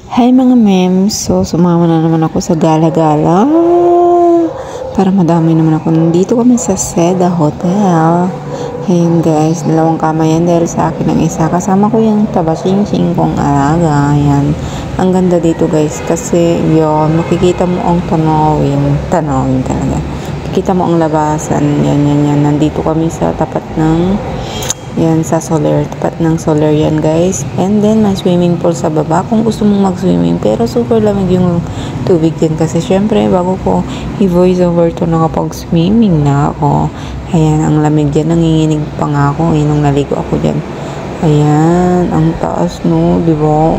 Hi mga memes, so sumama na naman ako sa gala-gala para madami naman ako. Nandito kami sa Seda Hotel. Ayun guys, dalawang kama yan dahil sa akin ang isa. Kasama ko yung tabasing-sing kong alaga. Ayan. Ang ganda dito guys kasi yun, makikita mo ang tanawin talaga. Makikita mo ang labasan. Yan. Nandito kami sa tapat ng yan sa solar, tapat ng solar yan guys. And then may swimming pool sa baba kung gusto mong mag-swimming, pero super lamig yung tubig din kasi syempre bago ko i-voice over to nakapag-swimming na ako. Ayan, ang lamig dyan, nanginginig pa nga ako nung naligo ako dyan. Ayan, ang taas no, diba?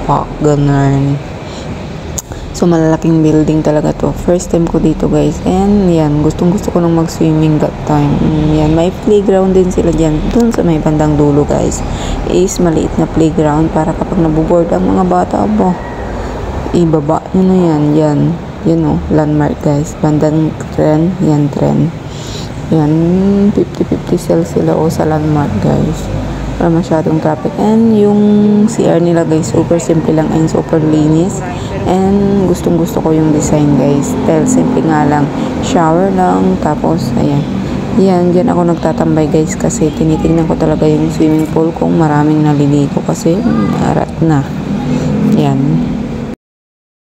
Pak, ganun. So, malalaking building talaga to. First time ko dito, guys. And, yan. Gustong-gusto ko nang mag-swimming that time. Yan. May playground din sila dyan. Doon sa may bandang dulo, guys. Is maliit na playground para kapag nabuboard ang mga bata, ibaba nyo na yan. Yan. Yan o. Landmark, guys. Bandang tren. Yan, tren. Yan. 50-50 sell sila o sa landmark, guys. Para masyadong traffic. And yung CR nila guys, super simple lang and super linis. And gustong gusto ko yung design guys. Dahil simple nga lang. Shower lang. Tapos, ayan. Yan, dyan ako nagtatambay guys kasi tinitingnan ko talaga yung swimming pool kung maraming naliligo kasi arat na. Yan.